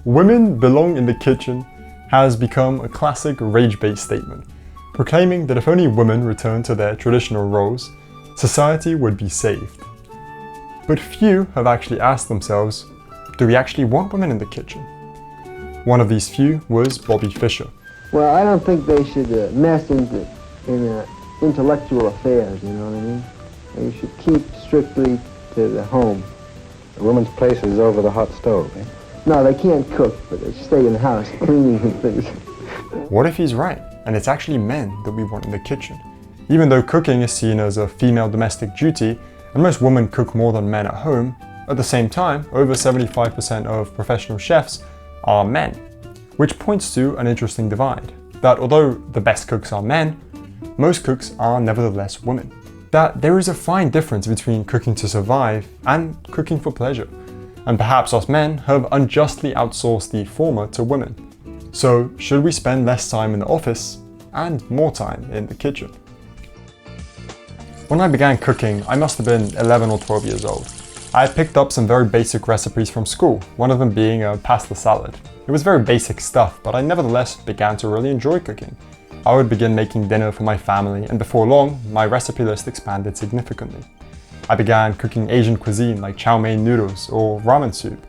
"Women belong in the kitchen" has become a classic rage-bait statement, proclaiming that if only women returned to their traditional roles, society would be saved. But few have actually asked themselves, do we actually want women in the kitchen? One of these few was Bobby Fischer. Well, I don't think they should mess in intellectual affairs, you know what I mean? They should keep strictly to the home. The woman's place is over the hot stove, eh? No, they can't cook, but they stay in the house cleaning and things. What if he's right, and it's actually men that we want in the kitchen? Even though cooking is seen as a female domestic duty, and most women cook more than men at home, at the same time, over 75% of professional chefs are men. Which points to an interesting divide, that although the best cooks are men, most cooks are nevertheless women. That there is a fine difference between cooking to survive and cooking for pleasure. And perhaps us men have unjustly outsourced the former to women. So should we spend less time in the office and more time in the kitchen? When I began cooking, I must have been 11 or 12 years old. I picked up some very basic recipes from school, one of them being a pasta salad. It was very basic stuff, but I nevertheless began to really enjoy cooking. I would begin making dinner for my family, and before long, my recipe list expanded significantly. I began cooking Asian cuisine like chow mein noodles or ramen soup,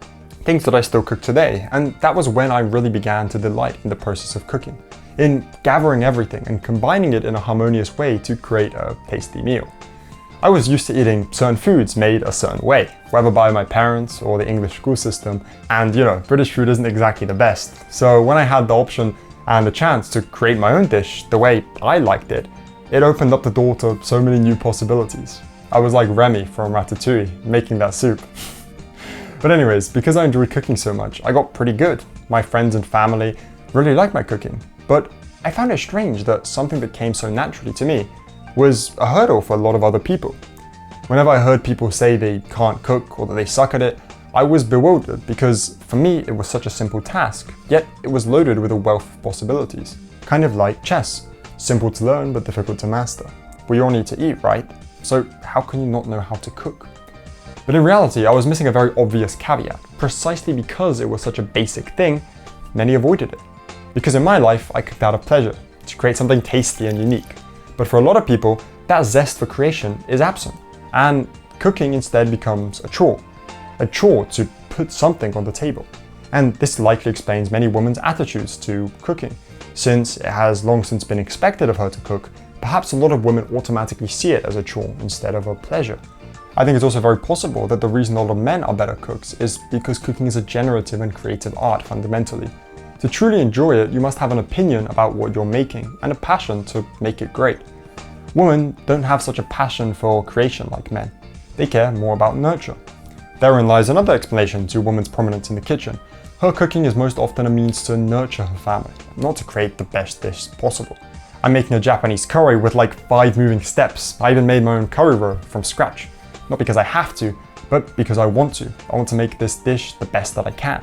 things that I still cook today, and that was when I really began to delight in the process of cooking, in gathering everything and combining it in a harmonious way to create a tasty meal. I was used to eating certain foods made a certain way, whether by my parents or the English school system, and British food isn't exactly the best. So when I had the option and the chance to create my own dish the way I liked it, it opened up the door to so many new possibilities. I was like Remy from Ratatouille, making that soup. But anyways, because I enjoyed cooking so much, I got pretty good. My friends and family really liked my cooking, but I found it strange that something that came so naturally to me was a hurdle for a lot of other people. Whenever I heard people say they can't cook or that they suck at it, I was bewildered because for me it was such a simple task, yet it was loaded with a wealth of possibilities. Kind of like chess, simple to learn but difficult to master. We all need to eat, right? So how can you not know how to cook? But in reality, I was missing a very obvious caveat. Precisely because it was such a basic thing, many avoided it. Because in my life, I cooked out of pleasure, to create something tasty and unique. But for a lot of people, that zest for creation is absent, and cooking instead becomes a chore to put something on the table. And this likely explains many women's attitudes to cooking. Since it has long since been expected of her to cook, perhaps a lot of women automatically see it as a chore instead of a pleasure. I think it's also very possible that the reason a lot of men are better cooks is because cooking is a generative and creative art fundamentally. To truly enjoy it, you must have an opinion about what you're making and a passion to make it great. Women don't have such a passion for creation like men. They care more about nurture. Therein lies another explanation to women's prominence in the kitchen. Her cooking is most often a means to nurture her family, not to create the best dish possible. I'm making a Japanese curry with like 5 moving steps. I even made my own curry roux from scratch. Not because I have to, but because I want to. I want to make this dish the best that I can.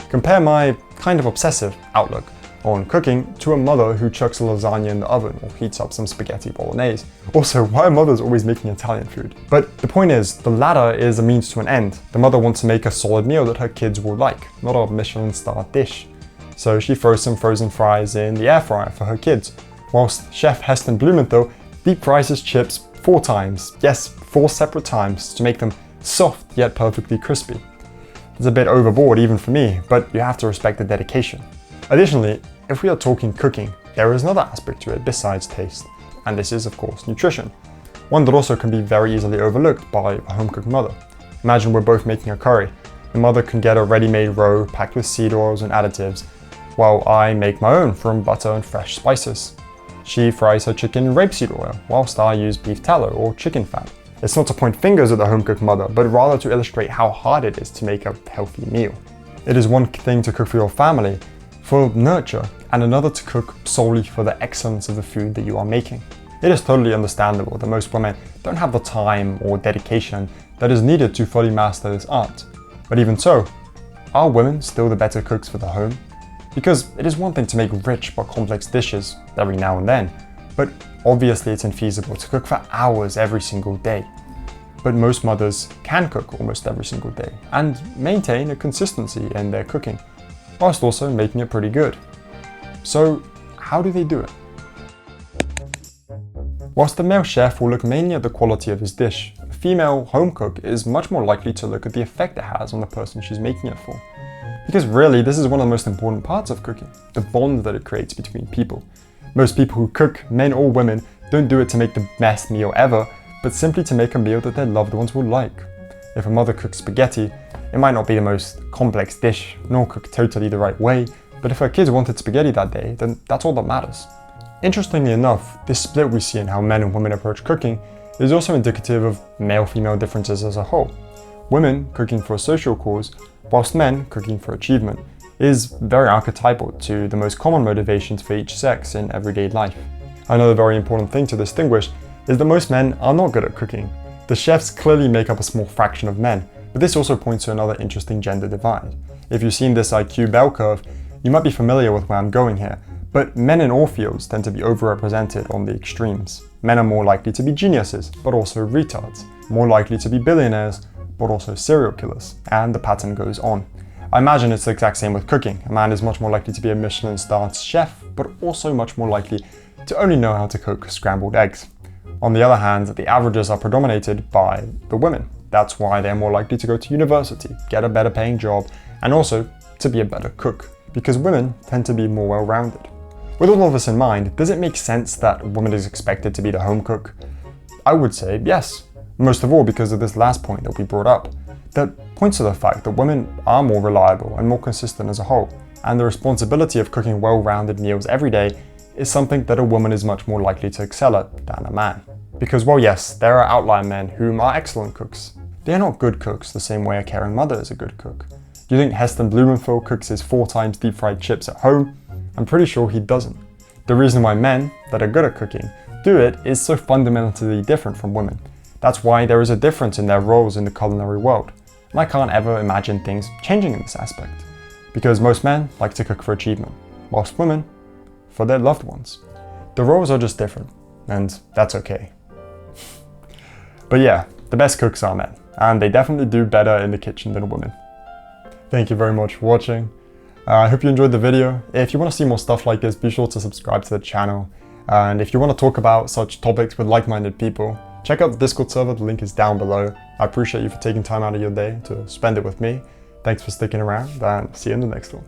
Compare my kind of obsessive outlook on cooking to a mother who chucks a lasagna in the oven or heats up some spaghetti bolognese. Also, why are mothers always making Italian food? But the point is, the latter is a means to an end. The mother wants to make a solid meal that her kids will like, not a Michelin-star dish. So she throws some frozen fries in the air fryer for her kids, whilst Chef Heston Blumenthal deep fries his chips 4 times. Yes, 4 separate times to make them soft yet perfectly crispy. It's a bit overboard even for me, but you have to respect the dedication. Additionally, if we are talking cooking, there is another aspect to it besides taste, and this is of course nutrition. One that also can be very easily overlooked by a home-cooked mother. Imagine we're both making a curry. The mother can get a ready-made roux packed with seed oils and additives, while I make my own from butter and fresh spices. She fries her chicken in rapeseed oil, whilst I use beef tallow or chicken fat. It's not to point fingers at the home-cooked mother, but rather to illustrate how hard it is to make a healthy meal. It is one thing to cook for your family, for nurture, and another to cook solely for the excellence of the food that you are making. It is totally understandable that most women don't have the time or dedication that is needed to fully master this art. But even so, are women still the better cooks for the home? Because it is one thing to make rich but complex dishes every now and then, but obviously it's infeasible to cook for hours every single day. But most mothers can cook almost every single day and maintain a consistency in their cooking. whilst also making it pretty good. So, how do they do it? Whilst the male chef will look mainly at the quality of his dish, a female home cook is much more likely to look at the effect it has on the person she's making it for. Because really, this is one of the most important parts of cooking, the bond that it creates between people. Most people who cook, men or women, don't do it to make the best meal ever, but simply to make a meal that their loved ones will like. If a mother cooks spaghetti, it might not be the most complex dish, nor cooked totally the right way, but if her kids wanted spaghetti that day, then that's all that matters. Interestingly enough, this split we see in how men and women approach cooking is also indicative of male-female differences as a whole. Women cooking for a social cause, whilst men cooking for achievement, is very archetypal to the most common motivations for each sex in everyday life. Another very important thing to distinguish is that most men are not good at cooking. The chefs clearly make up a small fraction of men, but this also points to another interesting gender divide. If you've seen this IQ bell curve, you might be familiar with where I'm going here, but men in all fields tend to be overrepresented on the extremes. Men are more likely to be geniuses, but also retards, more likely to be billionaires, but also serial killers, and the pattern goes on. I imagine it's the exact same with cooking. A man is much more likely to be a Michelin-starred chef, but also much more likely to only know how to cook scrambled eggs. On the other hand, the averages are predominated by the women. That's why they're more likely to go to university, get a better paying job, and also to be a better cook, because women tend to be more well-rounded. With all of this in mind, does it make sense that a woman is expected to be the home cook? I would say yes, most of all because of this last point that we brought up. That points to the fact that women are more reliable and more consistent as a whole, and the responsibility of cooking well-rounded meals every day is something that a woman is much more likely to excel at than a man. Because while yes, there are outlier men who are excellent cooks, they are not good cooks the same way a caring mother is a good cook. Do you think Heston Blumenthal cooks his 4 times deep fried chips at home? I'm pretty sure he doesn't. The reason why men that are good at cooking do it is so fundamentally different from women. That's why there is a difference in their roles in the culinary world. And I can't ever imagine things changing in this aspect. Because most men like to cook for achievement, whilst women for their loved ones. The roles are just different, and that's okay. But yeah, the best cooks are men, and they definitely do better in the kitchen than women. Thank you very much for watching. I hope you enjoyed the video. If you want to see more stuff like this, be sure to subscribe to the channel. And if you want to talk about such topics with like-minded people, check out the Discord server, the link is down below. I appreciate you for taking time out of your day to spend it with me. Thanks for sticking around, and see you in the next one.